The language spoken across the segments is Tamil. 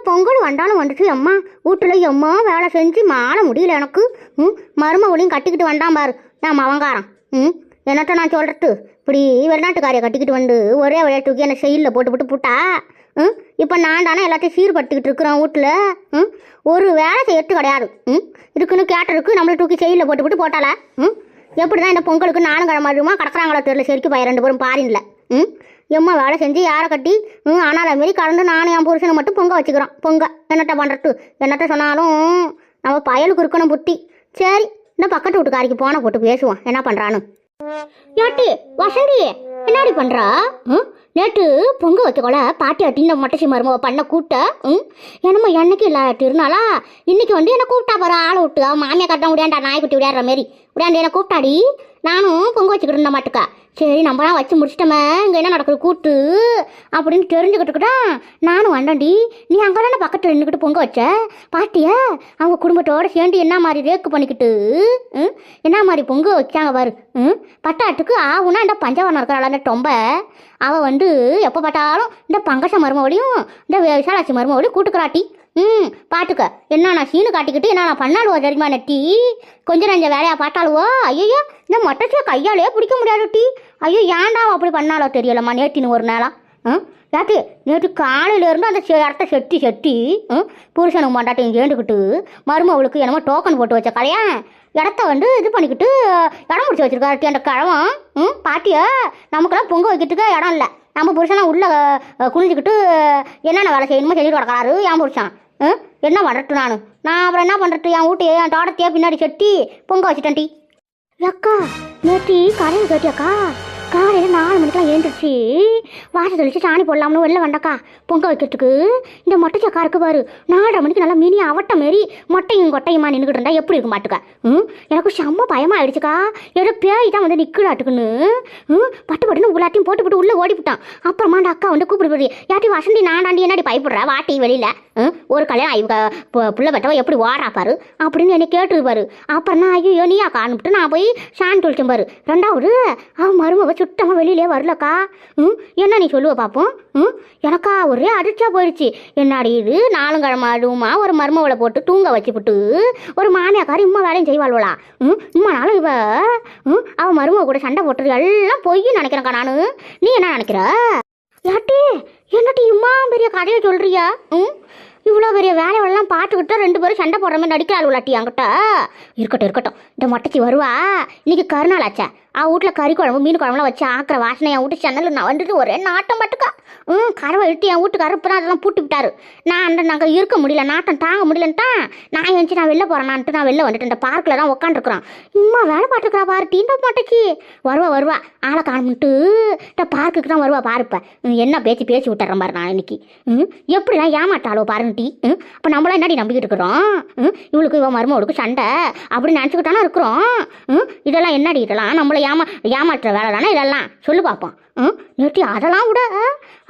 பொங்கல் வந்தாலும் வந்துட்டு அம்மா வீட்டுல எம்மா வேலை செஞ்சு மாற முடியல எனக்கு. மருமகளையும் கட்டிக்கிட்டு வந்தான் பாரு நான் அவங்காரம். என்னட்ட நான் சொல்றது, இப்படி வெளிநாட்டுக்காரியை கட்டிக்கிட்டு வந்து ஒரே வழியா தூக்கி என்ன செயலில் போட்டு புட்டா. இப்போ நான் தானே எல்லாத்தையும் சீர்படுத்திக்கிட்டு இருக்கிறோம் வீட்டில். ஒரு வேலை செய்யறது கிடையாது. இருக்குன்னு கேட்டருக்கு நம்மளை தூக்கி செயலில் போட்டு போட்டால. எப்படி தான் இந்த பொங்கலுக்கு நானும் கிழமாடுமா கடற்கறாங்களோ தெரியல. சரிக்கு பையன் 2 பேரும் பாரின்ல. எம்மா வேலை செஞ்சு யாரை கட்டி ஆனால் அதுமாரி கலந்து நானும் என் புருஷனை மட்டும் பொங்க வச்சுக்கிறோம். பொங்க என்னட்ட பண்ணுறது, என்னட்ட சொன்னாலும் நம்ம பயலுக்கு இருக்கணும் புத்தி. சரி, இந்த பக்கத்து வீட்டுக்காரிக்கு போன போட்டு பேசுவோம் என்ன பண்ணுறான்னு. யாட்டி வசந்தி என்னடி பண்ணுறா? நேற்று பொங்க வைக்கக்கூட பாட்டி ஆட்டி இந்த மொட்டச்சி மருமவை பண்ண கூட்ட. என்னமோ என்னைக்கு இல்லை திருநாளா இன்னைக்கு வந்து என்னை கூப்பிட்டா பாரு ஆளை விட்டு. அவன் மாமியை கட்ட முடியாண்டா நாய்க்குட்டி விளையாடுற மாரி விளையாண்டு என்னை கூப்பிட்டாடி. நானும் பொங்க வச்சுக்கிட்டு இருந்த மாட்டுக்கா. சரி நம்மளாம் வச்சு முடிச்சிட்டோமே இங்கே என்ன நடக்குது கூட்டு அப்படின்னு தெரிஞ்சுக்கிட்டுக்கிட்டா நானும் வந்தேன்டி. நீ அங்கே தானே பக்கத்தில் நின்றுக்கிட்டு பொங்க வச்ச பாட்டிய அவங்க குடும்பத்தோடு சேர்ந்து என்ன மாதிரி ரேக்கு பண்ணிக்கிட்டு என்ன மாதிரி பொங்க வச்சாங்க பாரு. பட்டாட்டுக்கு ஆகுனா இந்த பஞ்சவனம் இருக்கிறாள் அந்த டொம்ப அவள் வந்து எப்போ பார்த்தாலும் இந்த பங்கச மருமவளையும் இந்த விசாலாட்சி மருமவளையும் கூட்டுக்கிறாட்டி. பாட்டுக்க என்ன நான் சீனு காட்டிக்கிட்டு என்ன நான் பண்ணாலுவோ தெரியுமா நெட்டி. கொஞ்சம் நஞ்ச வேலையா பார்த்தாலுவோ ஐயோ இந்த மொட்டச்சியை கையாலே பிடிக்க முடியாது டி. ஐயோ ஏன்டா அப்படி பண்ணாலோ தெரியலம்மா. நேற்றின்னு ஒரு நேரம் யாத்தி நேற்று காலையிலேருந்து அந்த இடத்த செட்டி புருஷனுக்கு மாட்டாட்டையும் சேர்ந்துக்கிட்டு மருமவளுக்கு என்னமோ டோக்கன் போட்டு வச்ச கலையா இடத்த வந்து இது பண்ணிக்கிட்டு இடம் முடிச்சு வச்சிருக்காரு அந்த கிழவன். பாட்டிய நமக்கெல்லாம் பொங்க வைக்கிறதுக்கு இடம் இல்லை. நம்ம புருஷனை உள்ளே குனிஞ்சிக்கிட்டு என்னென்ன வேலை செய்யணுமோ செஞ்சுட்டு கிடக்கிறாரு என் புருஷன். என்ன பண்ணுறது நான் அப்புறம் என்ன பண்ணுறது? என் வீட்டையே என் தோட்டத்தையே பின்னாடி செட்டி பொங்க வச்சுட்டேன் டி. அக்கா நேற்று காலையில் கேட்டியாக்கா காலையில் 4 மணிக்கெலாம் எழுந்திரிச்சு வாசல் தெளிச்சு சாணி போடலாம்னு வெளில வந்தக்கா பொங்க வைக்கிறதுக்கு. இந்த மொட்டை சக்கா இருக்கு பாரு 4:30 மணிக்கு நல்லா மினி அவட்ட மாரி மொட்டையும் கொட்டையுமா நின்றுக்கிட்டு இருந்தா எப்படி இருக்கும் மாட்டுக்கா. எனக்கு செம்ம பயமாக ஆயிடுச்சுக்கா. ஏதோ பேய் தான் வந்து நிற்கிறாட்டுக்குன்னு பட்டுன்னு உள்ளாத்தையும் போட்டு உள்ளே ஓடிவிட்டான். அப்புறமா அந்த அக்கா வந்து கூப்பிடு யாட்டி வசந்தி நான்டாண்டி என்னடி பயப்படுற வாட்டி வெளியில் ஒரு கல்யாணம் இவங்க புள்ள பெற்றவ எப்படி ஓடுறா பாரு அப்படின்னு என்னை கேட்டுருப்பாரு. அப்புறம் நான் ஐயோ நீ அக்கா அனுப்பிட்டு நான் போய் சாணி தொளிச்சேன் பாரு. 2வது அவன் மருமக சுத்தமாக வெளியிலே வரலக்கா. என்ன நீ சொல்லுவ பார்ப்போம். எனக்கா ஒரே அதிர்ச்சியாக போயிடுச்சு. என்னடி இது 4 கிழமை அதுவுமா ஒரு மருமவளை போட்டு தூங்க வச்சுப்புட்டு ஒரு மாமியாக்காரி இம்மா வேலையும் செய்வாள்வளா. இம்மானாலும் இவ அவன் மருமக கூட சண்டை போட்டுறது எல்லாம் பொய்ன்னு நினைக்கிறேன்க்கா நான். நீ என்ன நினைக்கிற? யாட்டி என்னட்டி இம்மா பெரிய கதையை சொல்றியா? இவ்வளோ பெரிய வேலையெல்லாம் பார்த்துக்கிட்டா 2 பேரும் சண்டை போடுற மாதிரி நடிக்கிறாள் உள்ளாட்டி அங்கிட்ட. இருக்கட்டும் இந்த மொட்டைச்சி வருவா. இன்னைக்கு கருநாள் ஆச்சா வீட்டில் கறி குழம்பு மீன் குழம்புலாம் வச்சு ஆக்கிற வாசனை என் வீட்டு சென்னல் நான் வந்துட்டு ஒரே நாட்டம் பட்டுக்கா. கறவை இட்டு என் வீட்டு கருப்பு தான் அதெல்லாம் பூட்டி விட்டாரு. நான் நாங்கள் இருக்க முடியல நாட்டம் தாங்க முடியலன்ட்டா நான் எழுந்துச்சு நான் வெளில போகிறேன்னான்ட்டு நான் வெளில வந்துட்டு இந்த பார்க்கில் தான் உட்காந்துருக்குறான். இம்மா வேலை பார்த்துக்கிறா பாரு டீண்ட மொட்டைச்சி வருவா ஆளை காணும்ட்டு இந்த பார்க்குக்கு தான் வருவா பாருப்ப. என்ன பேச்சு விட்டுறேன் பாரு நான் இன்னைக்கு. எப்படிலாம் ஏமாட்டாளோ பாருங்க டீ. அப்போ நம்மளாம் என்னடி நம்பிக்கிட்டு இருக்கிறோம்? இவளுக்கு இவன் மருமவளுக்கு சண்டை அப்படின்னு நினச்சிக்கிட்டானா இருக்கிறோம். இதெல்லாம் என்னடி இதெல்லாம் நம்மளை ஏமாற்றுற வேலை தானே இதெல்லாம் சொல்லு பார்ப்போம். நேற்று அதெல்லாம் விட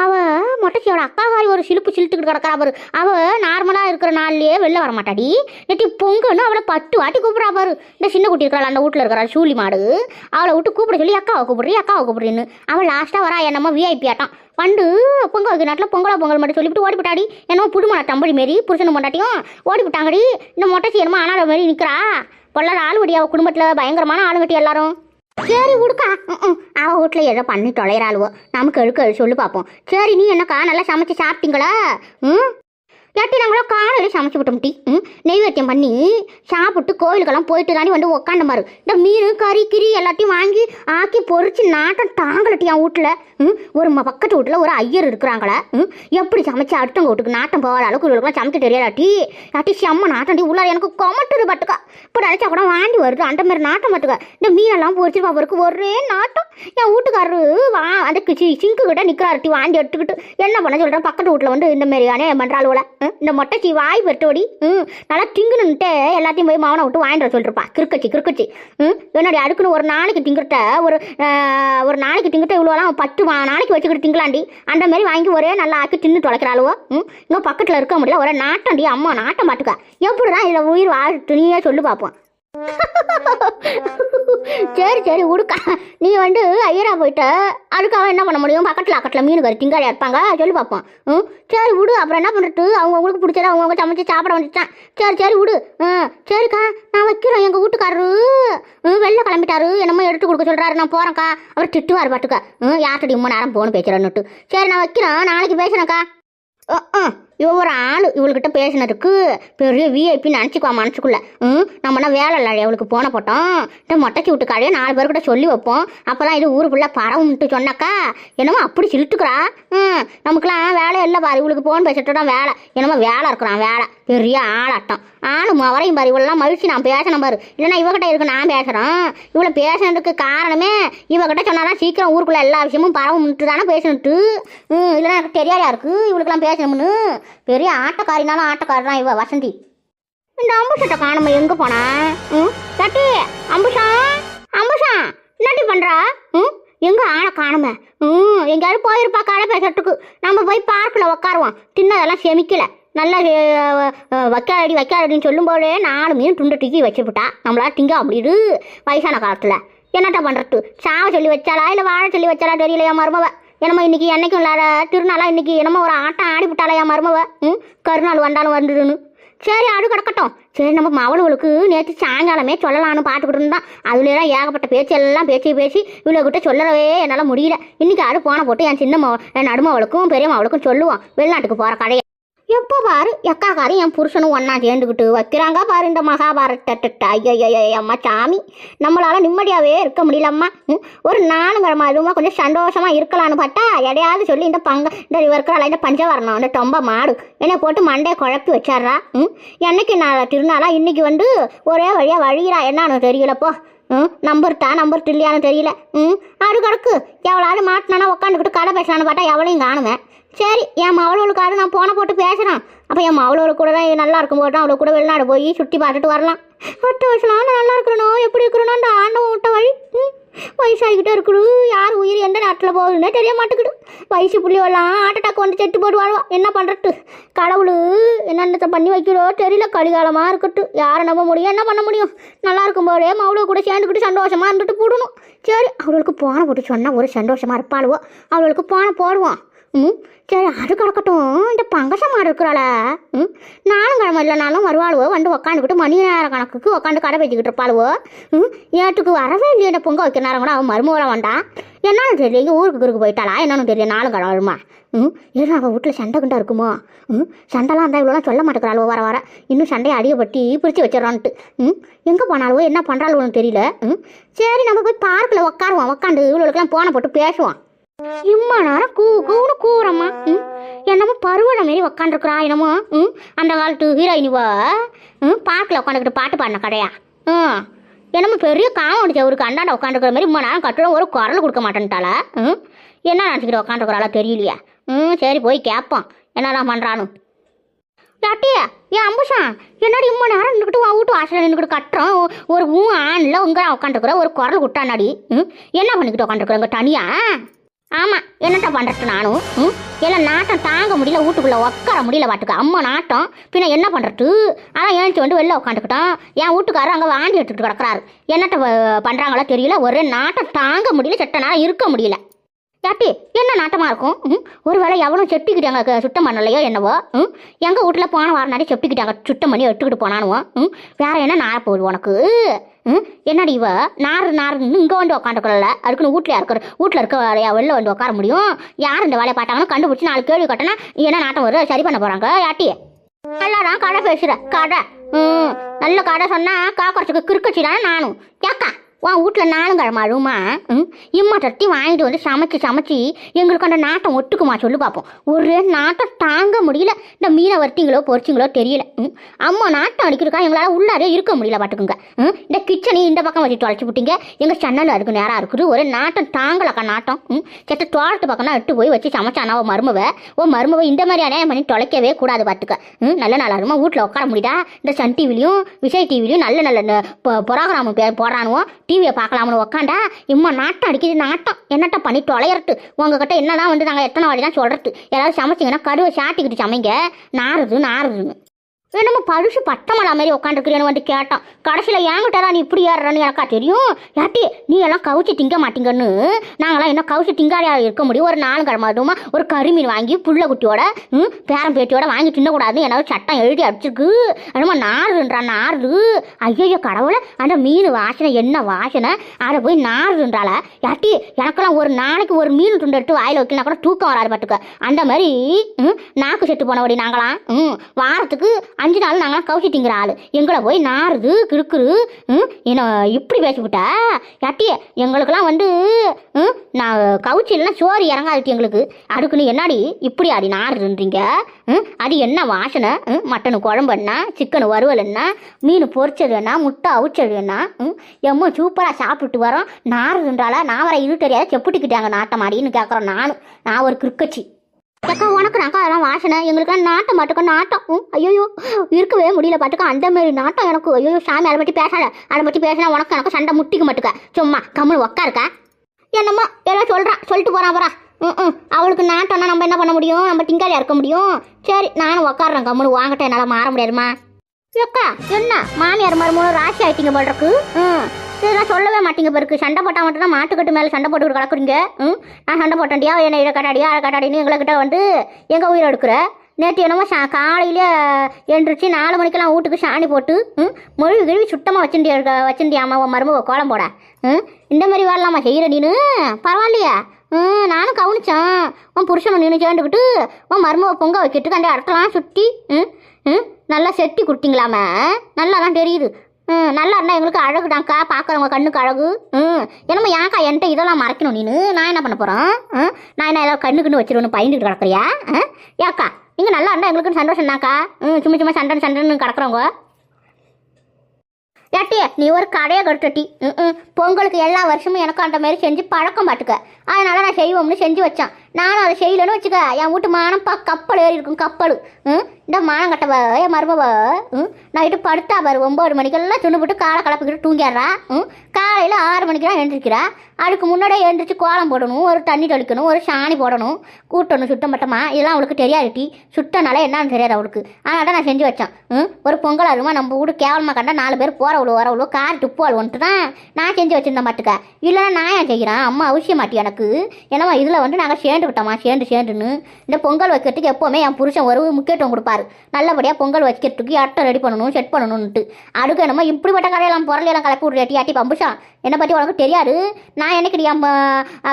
அவள் மொட்டைச்சியோட அக்காக்காரி ஒரு சிலுத்துக்கிட்டு கிடக்கிறா பாரு. அவள் நார்மலாக இருக்கிற நாள்லேயே வெளில வர மாட்டாடி. நேற்று பொங்கன்னு அவளை 10 வாட்டி கூப்பிட்றா பாரு. இந்த சின்ன குட்டி இருக்கிறாள் அந்த வீட்டில் இருக்கிறா சூலி மாடு அவளை விட்டு கூப்பிட சொல்லி அக்காவை கூப்பிடுறேன்னு அவள் லாஸ்ட்டாக வரா என்னமோ விஐபி ஆட்டம் வந்து பொங்கல் வைக்கிற நாட்டில் பொங்கல் மட்டும் சொல்லிவிட்டு ஓடிவிட்டாடி. என்னமோ புதுமண தம்படி மாரி புருஷனு பொண்டாட்டியும் ஓடிவிட்டாங்கடி. இந்த மொட்டைச்சி என்னமோ ஆனால மாரி நிற்கிறா. பொல்லாத ஆளுவட்டி அவள் குடும்பத்தில் பயங்கரமான ஆளுவட்டி எல்லாரும். சரி விடுக்கா அவள் வீட்டில் ஏதோ பண்ணி தொலைகிறாளுவோ நமக்கு எழுக்க சொல்லு பார்ப்போம். சரி நீ என்னக்கா நல்லா சமைச்சு சாப்பிட்டீங்களா? ஏட்டி நாங்களும் காலையில் சமைச்சு விட்டோம் டீ. நெய்வேத்தியம் பண்ணி சாப்பிட்டு கோயிலுக்கெல்லாம் போயிட்டு தாண்டி வந்து உக்காண்ட மாதிரி இந்த மீன் கறி கிரி எல்லாத்தையும் வாங்கி ஆக்கி பொறிச்சு நாட்டம் தாங்கலட்டி என் வீட்டில். ஒரு பக்கத்து வீட்டில் ஒரு ஐயர் இருக்கிறாங்களே எப்படி சமைச்சு அடுத்தவங்க வீட்டுக்கு நாட்டம் போகாத அளவுக்கு இவங்களுக்குலாம் சமைச்சு தெரியாதாட்டி. யாட்டி செம்ம நாட்டம் டீ உள்ளார எனக்கு கொமட்டுது பட்டுக்கா. இப்போ நினச்சா கூட வாண்டி வருது அந்த மாதிரி நாட்டம் பட்டுக்கா. இந்த மீனெல்லாம் பொறிச்சு பாப்பருக்கு ஒரே நாட்டம். என் வீட்டுக்காரரு அந்த சிங்கு கிட்ட நிற்கிறாரு டீ வாண்டி எடுத்துக்கிட்டு. என்ன பண்ண சொல்கிறேன் பக்கத்து வீட்டில் வந்து இந்த மாதிரியானே பண்ணுறாளுவோல இந்த மொட்டைச்சி வாய் பெட்டோடி நல்லா திங்குனுன்ட்டு எல்லாத்தையும் போய் மாவனை விட்டு வாங்கிட்டு சொல்லிருப்பா. கிறுக்கச்சி என்னடி அடுக்குன்னு ஒரு நாளைக்கு திங்கிட்ட ஒரு நாளைக்கு திங்கிட்ட இவ்வளோலாம் 10 நாளைக்கு வச்சுக்கிட்டு திங்கலாண்டி. அந்த மாதிரி வாங்கி ஒரே நல்லா ஆக்கி தின்னு தொலைக்கிறாளுவோ. இங்கே பக்கத்தில் இருக்க முடியல ஒரே நாட்டம்டி. அம்மா நாட்டம் பாட்டுக்கா எப்படிதான் இதில் உயிர் வாழ் துணியே சொல்லு பார்ப்போம். சரி சரி உடுக்கா, நீ வந்து ஐயரா போயிட்ட, அதுக்காக என்ன பண்ண முடியும்? பக்கத்தில் மீன் கறி திங்காரியா இருப்பாங்க, சொல்லி பார்ப்போம். சரி விடு, அப்புறம் என்ன பண்ணுறது? அவங்களுக்கு பிடிச்சத அவங்கவுங்க சமைச்சு சாப்பிட வந்துட்டான். சரி சரி விடு. சரிக்கா, நான் வைக்கிறேன். எங்கள் வீட்டுக்காரரு வெளில கிளம்பிட்டாரு, என்னமோ எடுத்து கொடுக்க சொல்கிறாரு, நான் போகிறேன்க்கா. அவர் திட்டுவார் பாட்டுக்கா. யார்கிட்ட இம்மா நேரம் போகணும் பேசுகிறேன்னுட்டு. சரி நான் வைக்கிறேன், நாளைக்கு பேசுகிறேன்க்கா. இவ ஒரு ஆள், இவள்கிட்ட பேசினதுக்கு பெரிய விஐபி நினச்சிக்குவா மனசுக்குள்ள. நம்மனா வேலை இல்லை இவளுக்கு போன போட்டோம், இந்த மொட்டைச்சி விட்டு கடையை 4 பேர்கிட்ட சொல்லி வைப்போம், அப்போதான் இது ஊரு ஃபுல்லாக பரவும்ட்டு சொன்னாக்கா என்னமோ அப்படி சிலுத்துக்கிறா. நமக்குலாம் வேலை இல்லை பாரு, இவளுக்கு போன் பேசிட்டு தான் வேலை, என்னமோ வேலை இருக்கிறான், வேலை பெரிய ஆளாட்டம். ஆளும் வரையும் பாரு, இவளெல்லாம் மகிழ்ச்சி நான் பேசணும் பாரு, இல்லைன்னா இவகிட்ட இருக்கு நான் பேசுகிறேன். இவளை பேசுனதுக்கு காரணமே இவகிட்ட சொன்னாதான் சீக்கிரம் ஊருக்குள்ள எல்லா விஷயமும் பரவும்ட்டு தானே பேசணுட்டு. இல்லைன்னா எனக்கு தெரியாதா இருக்கு இவளுக்கெல்லாம் பேசணும்னு. பெரிய ஆட்டக்காரினாலும் ஆட்டக்காரி தான் இவ வசந்தி. இந்த அம்புஷத்தை காணாம எங்க போனா? தட்டி அம்புஷா, அம்புஷா என்னடி பண்றா? எங்க ஆளை காணுமே? எங்கேயாவது போயிருப்பா கடை பேசுறதுக்கு. நம்ம போய் பார்க்கில் உட்காருவோம், தின்னதெல்லாம் செமிக்கல, நல்லா வைக்காதடின்னு சொல்லும் போதே 4 மீன் துண்டு டிக்கி வச்சுவிட்டா. நம்மளால திங்க அப்படிது வயசான காலத்தில். என்னட்டா பண்ணுறது? சாவை சொல்லி வச்சாலா இல்லை வாழை சொல்லி வச்சாலா தெரியலையா மருமவ. என்னமோ இன்னைக்கு என்னைக்கும் இல்லாத திருநாளா இன்னைக்கு என்னமோ ஒரு ஆட்டம் ஆடி விட்டாலையா மருமவ. கருநாள் வந்தாலும் வந்துடுன்னு. சரி அது கிடக்கட்டும். சரி நம்ம அவளுகளுக்கு நேற்று சாயங்காலமே சொல்லலான்னு பார்த்துக்கிட்டு இருந்தான். அதுலாம் ஏகப்பட்ட பேச்சு எல்லாம் பேசி இவ்வளோக்கிட்ட சொல்லவே என்னால் முடியல. இன்னைக்கு அது போன போட்டு என் என் நடுமவளுக்கும் பெரியம்மாவளுக்கும் சொல்லுவான் வெளிநாட்டுக்கு போகிற கதையை. எப்போ பாரு எக்காக்காரும் என் புருஷனும் ஒன்றா சேர்ந்துக்கிட்டு வைக்கிறாங்க பாரு இந்த மகாபாரத. ஐயம்மா சாமி, நம்மளால நிம்மதியாகவே இருக்க முடியலம்மா. ஒரு 4 கிழமை அதுவுமா கொஞ்சம் சந்தோஷமாக இருக்கலான்னு பார்த்தா எடையாவது சொல்லி இந்த இந்த இருக்கிறாள் இந்த பஞ்சவரணம் இந்த தொம்ப மாடு என்னை போட்டு மண்டையை குழப்பி வச்சாடுறா. என்னைக்கு நான் திருநாளா இன்னைக்கு வந்து ஒரே வழியாக வழிகிறா, என்னான்னு தெரியலப்போ. நம்பர்ட்டு இல்லையான்னு தெரியல. அது கிடக்கு, எவ்வளோ மாட்டினானா உட்காந்துக்கிட்டு கடை பேசலான்னு பார்த்தா எவ்வளையும் காணுவேன். சரி என் மவளோளுக்காரு நான் போன போட்டு பேசுகிறேன். அப்போ என் மவளோளுக்கு கூட தான் நல்லா இருக்கும் போட்டோம், அவளை கூட வெளிநாடு போய் சுற்றி பார்த்துட்டு வரலாம். 10 வருஷம் நல்லா இருக்கணும், எப்படி இருக்கணும் அந்த ஆண்டவன் விட்ட வழி. வயசாகிக்கிட்டே இருக்கணும், யார் உயிர் எந்த நாட்டில் போகுதுன்னே தெரிய மாட்டேங்குது. வயசு புள்ளியெல்லாம் ஹார்ட் அட்டாக் வந்து செட்டு போட்டு வாழ்வா. என்ன பண்ணுறது? கடவுள் என்னென்னத்தை பண்ணி வைக்கிறோம் தெரியல. கலிகாலமாக இருக்கட்டும், யாரை நம்ப முடியும், என்ன பண்ண முடியும்? நல்லா இருக்கும்போதே மவளோ கூட சேர்ந்துக்கிட்டு சந்தோஷமாக இருந்துட்டு போடணும். சரி அவளுக்கு போன போட்டு சொன்னால் ஒரு சந்தோஷமாக இருப்பாளுவோ, அவளுக்கு போன போடுவோம். சரி அது கிடக்கட்டும். இந்த பங்கச மாடு இருக்கிறாள 4 கிழமை இல்லைனாலும் வருவாளுவோ, வந்து உக்காந்துக்கிட்டு மணி நேரம் கணக்குக்கு உட்காந்து கடை வச்சுக்கிட்டு இருப்பாளுவோ. ஏட்டுக்கு வரவே இல்லையே இந்த பொங்க வைக்கிற நேரம் கூட அவன் மருமகளாக வந்தான். என்னன்னு தெரியல, இங்கே ஊருக்கு போயிட்டாளா என்னன்னு தெரியல. 4 கிழமை வருமா? ஏன்னா அவள் வீட்டில் சண்டை கண்டா இருக்குமோ? சண்டைலாம் இருந்தால் இவ்வளோலாம் சொல்ல மாட்டேங்கிறாளோ, வர இன்னும் சண்டையை அடியப்பட்டி பிரித்து வச்சிடறான்ட்டு. எங்கே போனாலோ என்ன பண்ணுறாளுவோன்னு தெரியல. சரி நம்ம போய் பார்க்கில் உட்காருவோம், உட்காந்து இவ்வளோக்கெல்லாம் போன போட்டு பேசுவோம். இம்மா நேரம் கூன்னு கூறம்மா. என்னமோ பருவனை மாரி உக்காந்துருக்குறா என்னமோ. அந்த காலத்து ஹீரோயினிவா பார்க்கில் உட்காந்துக்கிட்டு பாட்டு பாடின கடையா. என்னமோ பெரிய காமடிச்சு அவருக்கு அண்டாண்ட உட்காந்துருக்கிற மாதிரி இம்மா நேரம் கட்டுற ஒரு குரல் கொடுக்க மாட்டேன்ட்டாளா. என்ன நினச்சிக்கிட்டு உட்காந்துருக்குறாளா தெரியலையா. சரி போய் கேட்போம் என்னதான் பண்ணுறானு. யாட்டியா ஏன் அம்புஷா, என்னடி இம்மா நேரம் நின்றுக்கிட்டு உன் வீட்டு வாசலில் நின்றுக்கிட்டு கட்டுறோம் ஒரு ஆணில் உங்க உட்காந்துருக்குற ஒரு குரல் விட்டானாடி. என்ன பண்ணிக்கிட்டு உட்காந்துருக்குறங்க தனியா? ஆமாம் என்னட்ட பண்ணுறது நானும். எல்லாம் நாட்டம் தாங்க முடியல, வீட்டுக்குள்ளே உட்கார முடியல பாட்டுக்கு அம்மா நாட்டம். பின்ன என்ன பண்ணுறது? அதான் ஏஞ்சி வந்து வெளில உட்காந்துக்கிட்டோம். என் வீட்டுக்காரர் அங்கே வாந்தி எடுத்துக்கிட்டு கிடக்குறாரு. என்னட்ட பண்ணுறாங்களோ தெரியல, ஒரே நாட்டம் தாங்க முடியல, செட்ட நேரம் இருக்க முடியல. யாட்டி என்ன நாட்டமாக இருக்கும்? ஒரு வேளை எவனும் செப்பிக்கிட்டாங்க சுத்தம் பண்ணலையோ என்னவோ. எங்கள் வீட்டில் போன வாரம் செப்பிக்கிட்டாங்க சுத்தம் பண்ணி எடுத்துக்கிட்டு போனானுவோம். வேற என்ன நார போகுது உனக்கு? என்னடி இவ நாருன்னு இங்கே வந்து உட்காந்துக்கல, அதுக்குன்னு வீட்டில் இருக்க வேலையா வெளில வந்து உட்கார முடியும்? யார் இந்த வேலையை பார்த்தாங்கன்னு கண்டுபிடிச்சி 4 கேள்வி கட்டினா என்ன நாட்டம் வரும் சரி பண்ண போகிறாங்க. யாட்டி நல்லாதான் கடை பேசுகிற கடை. நல்ல கடை சொன்னால் காக்கறதுக்கு கிறுக்கச்சி தானே நானும். கேக்கா உன் வீட்டில் 4 கிழமை அழுமா இம்மா தட்டி வாங்கிட்டு வந்து சமைச்சு எங்களுக்கு அந்த நாட்டம் ஒட்டுக்குமா சொல்லு பார்ப்போம். ஒரே நாட்டம் தாங்க முடியல. இந்த மீனை வறுத்தீங்களோ பொறிச்சிங்களோ தெரியல. அம்மா நாட்டம் அடிக்கிறக்கா எங்களால் உள்ளாரே இருக்க முடியல பார்த்துக்குங்க. இந்த கிச்சனை இந்த பக்கம் வச்சு தொலைச்சி விட்டீங்க, எங்கள் சன்னல் அதுக்கு நேரம் இருக்குது. ஒரே நாட்டம் தாங்கலக்கா நாட்டம். செட்ட தோட்டத்து பக்கம் தான் எட்டு போய் வச்சு சமைச்சானா மருமவை இந்த மாதிரி அநியாயம் பண்ணி தொலைக்கவே கூடாது பார்த்துக்க. நல்ல நாள் அருமா வீட்டில் உட்கார முடியுதா? இந்த சன் டிவிலையும் விஜய் டிவிலையும் நல்ல புரோகிராம் போடுறானுவோம், டிவியை பார்க்கலாம்னு உக்காண்டா இம்மா நாட்டம் அடிக்குது. நாட்டம் என்னட்ட பண்ணி தொலையறது. உங்ககிட்ட என்னதான் வந்து நாங்கள் எத்தனை வாடி தான் சொல்கிறது, ஏதாவது சமைச்சிங்கன்னா கடுவை சாட்டிக்கிட்டு சமைங்க. நாறுதுன்னு என்னமோ பரிசு பட்டமலா மாதிரி உட்காந்துருக்கிறேன்னு வந்து கேட்டான். கடைசியில் ஏங்கிட்ட நீ இப்படி ஏறுறான்னு எனக்கா தெரியும். யாட்டி நீ எல்லாம் கவுச்சி திங்க மாட்டீங்கன்னு நாங்களாம் என்ன கவுச்சி திங்காரியா இருக்க முடியும்? ஒரு 4 கிழமை அதுமா ஒரு கறிமீன் வாங்கி புள்ள குட்டியோட பேரம் பேட்டியோட வாங்கி தின்னக்கூடாதுன்னு என்ன சட்டம் எழுதி அடிச்சிருக்கு. என்னமோ நாறுன்றான் நாறு. ஐயோ கடவுளை, அந்த மீன் வாசனை என்ன வாசனை, அதை போய் நாறுன்றால. யாட்டி எனக்கெல்லாம் ஒரு நாளைக்கு ஒரு மீன் துண்டு எடுத்து வாயில் வைக்கலாம் கூட தூக்கம் வராது பார்த்துக்க. அந்த மாதிரி நாக்கு செத்து போனபடி நாங்களாம் வாரத்துக்கு 5 நாள் நாங்களாம் கவுச்சி திங்கிற ஆள். எங்களை போய் நாறுது கிறுக்குறு என்ன இப்படி பேசிவிட்டா? யாட்டியே எங்களுக்கெல்லாம் வந்து நான் கவுச்சி இல்லைன்னா சோறு இறங்காதுட்டி எங்களுக்கு. அதுக்குன்னு என்னாடி இப்படி அடி நாறுன்றீங்க? அது என்ன வாசனை? மட்டனு குழம்பு என்ன, சிக்கனு வறுவல் என்ன, மீன் பொரிச்சது என்ன, முட்டை அவிச்சது என்ன, எம்மோ சூப்பராக சாப்பிட்டு வரோம். நாறுன்றால நான் வர இது தெரியாத செப்புட்டிக்கிட்டாங்க நாட்டம் மாடின்னு கேட்குறோம். நான் ஒரு கிறுக்கச்சி. அக்கா உனக்கு நாக்கா அதெல்லாம் வாசனை, எங்களுக்கெல்லாம் நாட்டம் மாட்டுக்க நாட்டம். ஐயோ இருக்கவே முடியல பார்த்துக்க அந்த மாதிரி நாட்டம் எனக்கு. ஐயோ சாமி அதை பற்றி பேசாத, அதை பற்றி பேசினா உனக்கு எனக்கு சண்டை முட்டிக்க மாட்டுக்க. சும்மா கம்முன்னு உக்காருக்கா. என்னம்மா எல்லாம் சொல்லிட்டு போறா. அவளுக்கு நாட்டம்னா நம்ம என்ன பண்ண முடியும்? நம்ம திங்காலியா இருக்க முடியும்? சரி நானும் உக்காடுறேன் கம்முன்னு. வாங்கிட்ட என்னால் மாற முடியாதுமா. அக்கா என்ன மாமியார் மருமகளும் ராசி ஆயிட்டீங்க போல் இருக்கு. இதெல்லாம் சொல்லவே மாட்டீங்க பிறகு. சண்டை போட்டால் மட்டும்தான் மாட்டுக்கட்டு மேலே சண்டை போட்டுக்கிட்டு கிடக்குறீங்க. நான் சண்டை போட்டேன்டியா, என்ன இதை கட்டாடியா அதை கட்டாடின்னு எங்கள்கிட்ட வந்து எங்கள் உயிரை எடுக்கிற. நேற்று என்னமோ காலையிலே எழுந்திரிச்சு 4 மணிக்கெல்லாம் வீட்டுக்கு சாணி போட்டு மொழி கிழவி சுத்தமாக வச்சுட்டியாமா உன் மருமக கோலம் போட. இந்த மாதிரி வரலாமா செய்கிற நீனு? பரவாயில்லையா? நானும் கவனிச்சேன். உன் புருஷனை நின்று சேர்ந்துக்கிட்டு உன் மருமக பொங்க வைக்கிட்டு அந்த இடத்தெல்லாம் சுற்றி நல்லா செட்டி கொடுத்தீங்களாமே. நல்லா தான் தெரியுது. நல்லா இருந்தால் எங்களுக்கு அழகுதான்க்கா, பார்க்குறவங்க கண்ணுக்கு அழகு. என்னமோ ஏன்க்கா என்கிட்ட இதெல்லாம் மறைக்கணும் நீனு? நான் என்ன பண்ண போகிறேன்? நான் என்ன ஏதாவது கண்ணுக்குன்னு வச்சிருவேன்னு பயந்துக்கிட்டு கிடக்குறியா? ஏக்கா நீங்கள் நல்லா இருந்தால் எங்களுக்குன்னு சந்தோஷம் தான்க்கா. சும்மா சண்டைன்னு கிடக்குறவங்க. ஏட்டி நீ ஒரு கடையை கட்டுட்டி. பொங்கலுக்கு எல்லா வருஷமும் எனக்கும் அந்த மாதிரி செஞ்சு பழக்கம் பார்த்துக்க. அதனால நான் செய்வோம்னு செஞ்சு வச்சேன். நானும் அதை செய்யலன்னு வச்சுக்க, என் வீட்டு மானம் கப்பல் ஏறி இருக்கும். கப்பல் இந்த மானம் கட்டவ என் மருமவ நைட்டு படுத்தா பாரு 9 மணிக்கெல்லாம் துணி போட்டு காலை கலப்பிக்கிட்டு தூங்கிடுறா. காலையில் 6 மணிக்கு தான் எழுந்திரிக்கிறா. அதுக்கு முன்னாடியே எழுந்திரிச்சு கோலம் போடணும், ஒரு தண்ணி தெளிக்கணும், ஒரு சாணி போடணும், கூட்டணும் சுத்தம் பட்டமா. இதெல்லாம் அவளுக்கு தெரியாதுட்டி. சுத்தனால என்னன்னு தெரியாது அவளுக்கு. அதனால நான் செஞ்சு வச்சேன். ஒரு பொங்கல் அதுமா நம்ம வீடு கேவலமாக கண்டா 4 பேர் போகிறவளோ வரவளோ கார் துப்புவாள் வந்துட்டு தான் நான் செஞ்சு வச்சுருந்தேன் மாட்டுக்க. இல்லைன்னா நான் ஏன் செய்கிறேன்? அம்மா அவசியம் மாட்டி எனக்கு. ஏன்னா இதில் வந்து நாங்கள் சேர்ந்துக்கிட்டோமா சேர்ந்துன்னு இந்த பொங்கல் வைக்கிறதுக்கு எப்போவுமே என் புருஷன் ஒரு முக்கியத்துவம் கொடுப்பாரு. நல்லபடியாக பொங்கல் வைக்கிறதுக்கு அட்டை ரெடி பண்ணணும், செட் பண்ணணும்னுட்டு. அதுக்கு என்னமோ இப்படிப்பட்ட கடையெல்லாம் பொருளையெல்லாம் கலப்பி விட்றேட்டி ஆட்டி பம்புஷா. என்னை பற்றி உனக்கு தெரியாது. நான் என்னைக்கு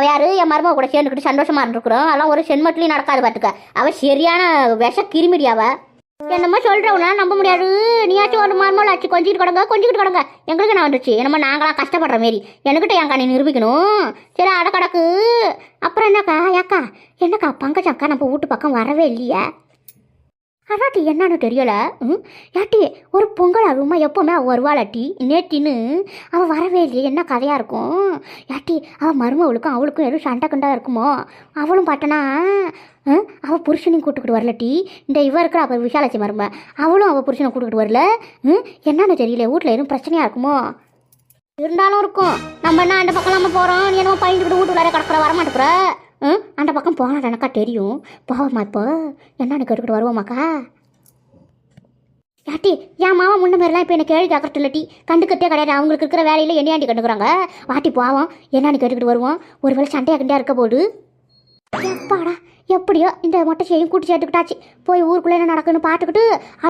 யார் என் மருமக கூட சேர்ந்துக்கிட்டு சந்தோஷமாக இருந்துருக்குறோம். அதெல்லாம் ஒரு சென்மட்டிலையும் நடக்காது பார்த்துக்க. அவள் சரியான விஷ கிருமிடியாவ. என்னமோ சொல்கிறவனா நம்ப முடியாது. நீயாச்சும் ஒரு மருமகள் ஆச்சு கொஞ்சிக்கிட்டு கிடங்க. எங்களுக்கு நான் வந்துச்சு. என்னமோ நாங்களாம் கஷ்டப்படுற மாரி எனக்கிட்ட என் நீ நிரூபிக்கணும். சரி அட கிடக்கு. அப்புறம் என்னக்கா ஏக்கா என்னக்கா பங்கஜக்கா நம்ம வீட்டு பக்கம் வரவே இல்லையா? அதாட்டி என்னன்னு தெரியல. யாட்டி ஒரு பொங்கல் அதுமா எப்போவுமே அவள் வருவாளாட்டி. நேட்டின்னு அவள் வரவே இல்லையே, என்ன கதையாக இருக்கும்? யாட்டி அவள் மருமவளுக்கும் அவளுக்கும் எதுவும் சண்டை கண்டா இருக்குமோ? அவளும் பார்த்தனா அவள் புருஷனையும் கூட்டுக்கிட்டு வரலட்டி. இந்த இவ இருக்கிற அப்போ விஷாலாச்சி மரும அவளும் அவள் புருஷனை கூட்டுக்கிட்டு வரல. என்னன்னு தெரியல, வீட்டில் எதுவும் பிரச்சனையாக இருக்குமோ? இருந்தாலும் இருக்கும். நம்ம என்ன அந்த பக்கம் நம்ம போகிறோம், நீ என்னமோ பயந்துக்கிட்டு வீட்டு உள்ளார கிடக்குற வரமாட்டேக்குற. அந்த பக்கம் போனால் எனக்கா தெரியும். போவோம்மா இப்போ என்னன்னு கேட்டுக்கிட்டு வருவோமாக்கா? யாட்டி என் மாமா முன்ன மாதிரிலாம் இப்போ என்ன கேள்வி கேட்கறது இல்லட்டி. கண்டுக்கிட்டே கிடையாது. அவங்களுக்கு இருக்கிற வேலையில் என்னையாண்டி கண்டுக்குறாங்க. வாட்டி போவோம் என்னன்னு கேட்டுக்கிட்டு வருவோம். ஒரு வேளை சண்டையாக கிண்டியா இருக்க போடு. எப்பாடா எப்படியோ இந்த மொட்டை செய்யும் கூட்டி சேர்த்துக்கிட்டாச்சு. போய் ஊருக்குள்ளே என்ன நடக்குன்னு பார்த்துக்கிட்டு